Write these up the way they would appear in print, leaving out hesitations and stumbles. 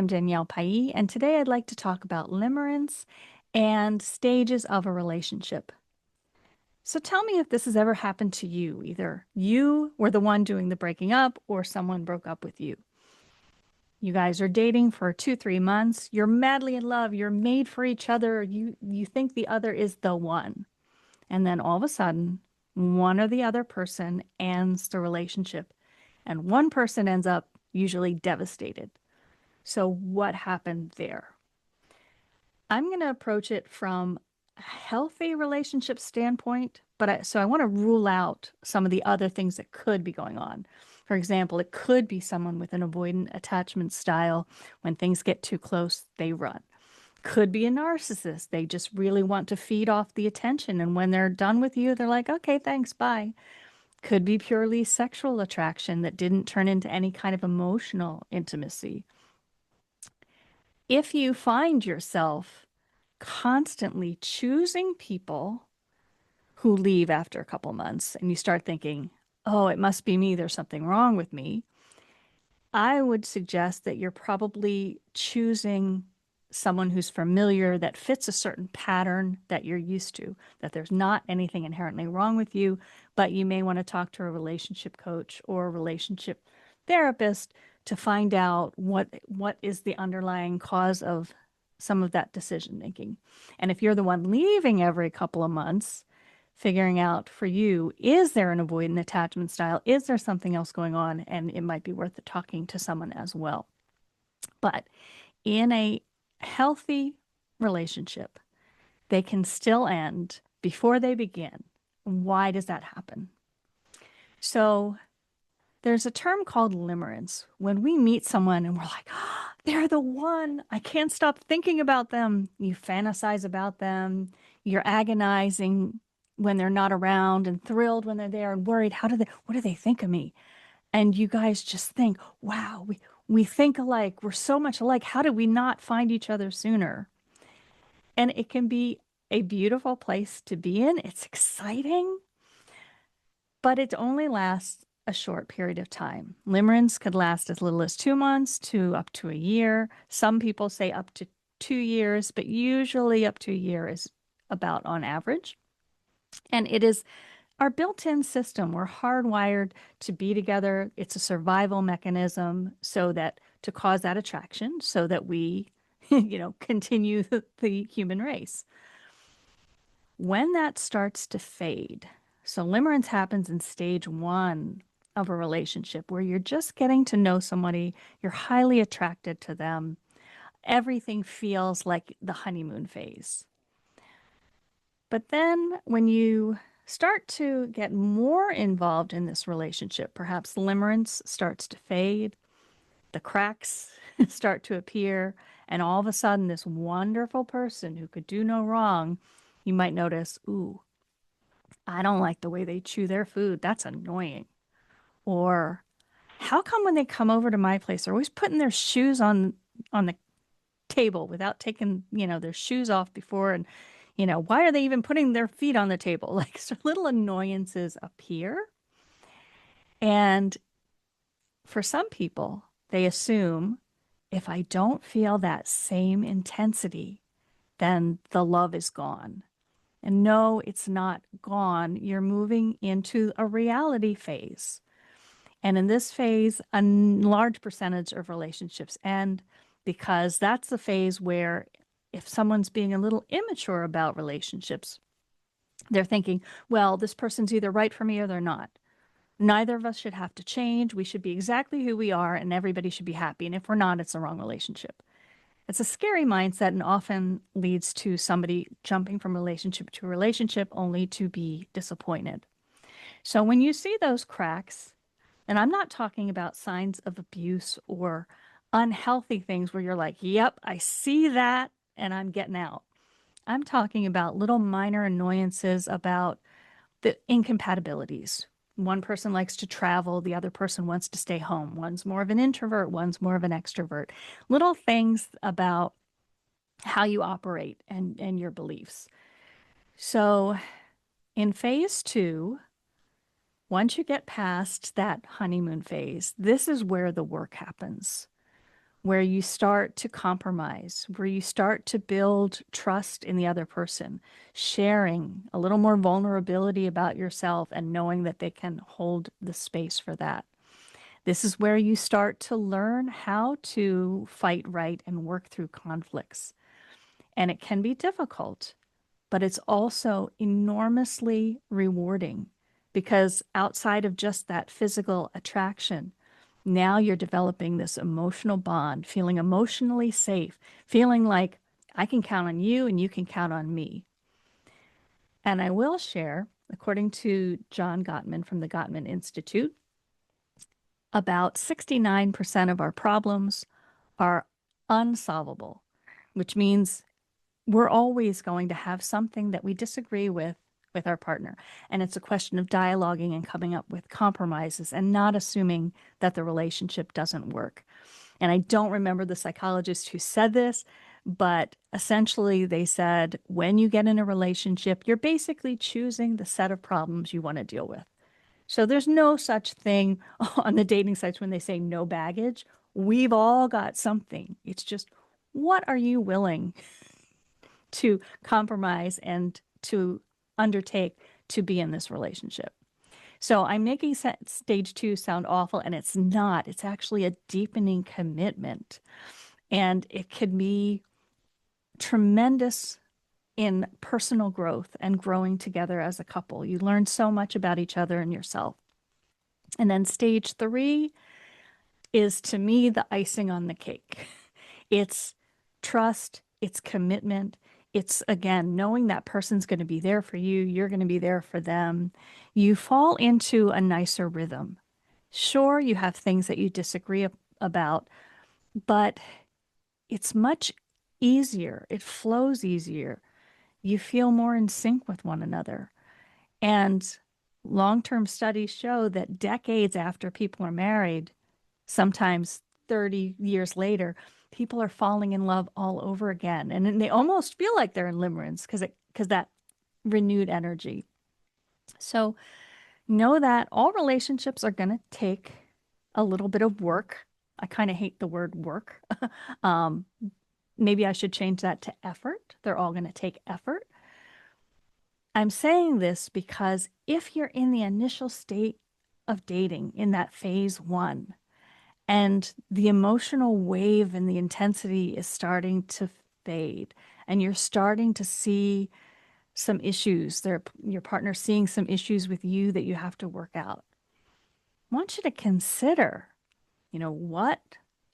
am Danielle Pailly, and today I'd like to talk about limerence and stages of a relationship. So tell me if this has ever happened to you. Either you were the one doing the breaking up or someone broke up with you. You guys are dating for 2, 3 months. You're madly in love. You're made for each other. You think the other is the one. And then all of a sudden, one or the other person ends the relationship. And one person ends up usually devastated. So what happened there? I'm going to approach it from a healthy relationship standpoint, so I want to rule out some of the other things that could be going on. For example, it could be someone with an avoidant attachment style. When things get too close, they run. Could be a narcissist. They just really want to feed off the attention. And when they're done with you, they're like, okay, thanks, bye. Could be purely sexual attraction that didn't turn into any kind of emotional intimacy. If you find yourself constantly choosing people who leave after a couple months and you start thinking, oh, it must be me, there's something wrong with me, I would suggest that you're probably choosing someone who's familiar that fits a certain pattern that you're used to, that there's not anything inherently wrong with you, but you may want to talk to a relationship coach or a relationship therapist to find out what is the underlying cause of some of that decision making. And if you're the one leaving every couple of months, figuring out for you, is there an avoidant attachment style? Is there something else going on? And it might be worth talking to someone as well. But in a healthy relationship, they can still end before they begin. Why does that happen? So there's a term called limerence. When we meet someone and we're like, oh, they're the one, I can't stop thinking about them. You fantasize about them. You're agonizing when they're not around and thrilled when they're there and worried, what do they think of me? And you guys just think, wow, we think alike. We're so much alike. How did we not find each other sooner? And it can be a beautiful place to be in. It's exciting, but it only lasts a short period of time. Limerence could last as little as 2 months to up to a year. Some people say up to 2 years, but usually up to a year is about on average. And it is our built-in system. We're hardwired to be together. It's a survival mechanism so that to cause that attraction so that we, continue the human race. When that starts to fade, so limerence happens in stage one of a relationship where you're just getting to know somebody, you're highly attracted to them, everything feels like the honeymoon phase. But then when you start to get more involved in this relationship, perhaps limerence starts to fade, the cracks start to appear, and all of a sudden, this wonderful person who could do no wrong, you might notice, ooh, I don't like the way they chew their food. That's annoying. Or how come when they come over to my place, they're always putting their shoes on the table without taking, their shoes off before and why are they even putting their feet on the table? Like so little annoyances appear. And for some people, they assume if I don't feel that same intensity, then the love is gone. And no, it's not gone. You're moving into a reality phase. And in this phase, a large percentage of relationships end because that's the phase where if someone's being a little immature about relationships, they're thinking, well, this person's either right for me or they're not. Neither of us should have to change. We should be exactly who we are, and everybody should be happy. And if we're not, it's the wrong relationship. It's a scary mindset and often leads to somebody jumping from relationship to relationship only to be disappointed. So when you see those cracks, and I'm not talking about signs of abuse or unhealthy things where you're like, yep, I see that and I'm getting out. I'm talking about little minor annoyances about the incompatibilities. One person likes to travel, the other person wants to stay home. One's more of an introvert, one's more of an extrovert. Little things about how you operate and your beliefs. So in phase two, once you get past that honeymoon phase, this is where the work happens. where you start to compromise, where you start to build trust in the other person, sharing a little more vulnerability about yourself and knowing that they can hold the space for that. This is where you start to learn how to fight right and work through conflicts. And it can be difficult, but it's also enormously rewarding because outside of just that physical attraction, now you're developing this emotional bond, feeling emotionally safe, feeling like I can count on you and you can count on me. And I will share, according to John Gottman from the Gottman Institute, about 69% of our problems are unsolvable, which means we're always going to have something that we disagree with our partner. And it's a question of dialoguing and coming up with compromises and not assuming that the relationship doesn't work. And I don't remember the psychologist who said this, but essentially they said when you get in a relationship, you're basically choosing the set of problems you want to deal with. So there's no such thing on the dating sites when they say no baggage. We've all got something. It's just what are you willing to compromise and to undertake to be in this relationship? So I'm making stage 2 sound awful, and it's not. It's actually a deepening commitment. And it can be tremendous in personal growth and growing together as a couple. You learn so much about each other and yourself. And then stage 3 is, to me, the icing on the cake. It's trust, it's commitment. It's, again, knowing that person's going to be there for you, you're going to be there for them. You fall into a nicer rhythm. Sure, you have things that you disagree about, but it's much easier. It flows easier. You feel more in sync with one another. And long-term studies show that decades after people are married, sometimes 30 years later, people are falling in love all over again. And they almost feel like they're in limerence because that renewed energy. So know that all relationships are going to take a little bit of work. I kind of hate the word work. Maybe I should change that to effort. They're all going to take effort. I'm saying this because if you're in the initial state of dating, in that phase 1, and the emotional wave and the intensity is starting to fade, and you're starting to see some issues, your partner seeing some issues with you that you have to work out, I want you to consider, what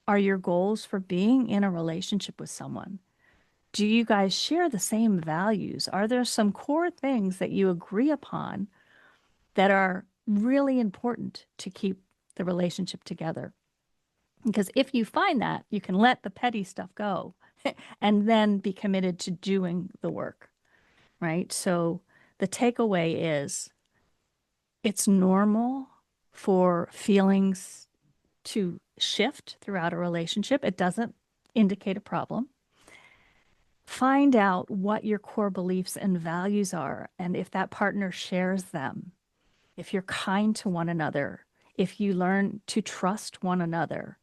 are your goals for being in a relationship with someone? Do you guys share the same values? Are there some core things that you agree upon that are really important to keep the relationship together? Because if you find that, you can let the petty stuff go and then be committed to doing the work, right? So the takeaway is it's normal for feelings to shift throughout a relationship. It doesn't indicate a problem. Find out what your core beliefs and values are, and if that partner shares them, if you're kind to one another, if you learn to trust one another,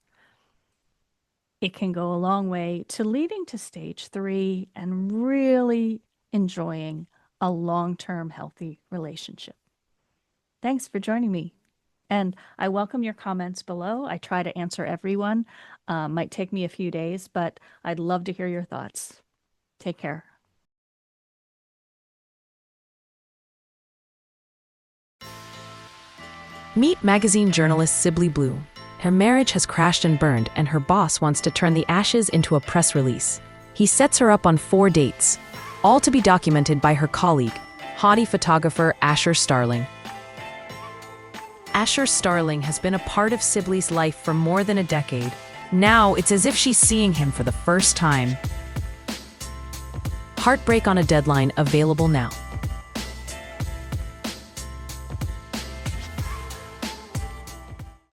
it can go a long way to leading to stage 3 and really enjoying a long-term healthy relationship. Thanks for joining me. And I welcome your comments below. I try to answer everyone. Might take me a few days, but I'd love to hear your thoughts. Take care. Meet magazine journalist Sibley Blue. Her marriage has crashed and burned, and her boss wants to turn the ashes into a press release. He sets her up on 4 dates, all to be documented by her colleague, haughty photographer Asher Starling. Asher Starling has been a part of Sibley's life for more than a decade. Now it's as if she's seeing him for the first time. Heartbreak on a Deadline, available now.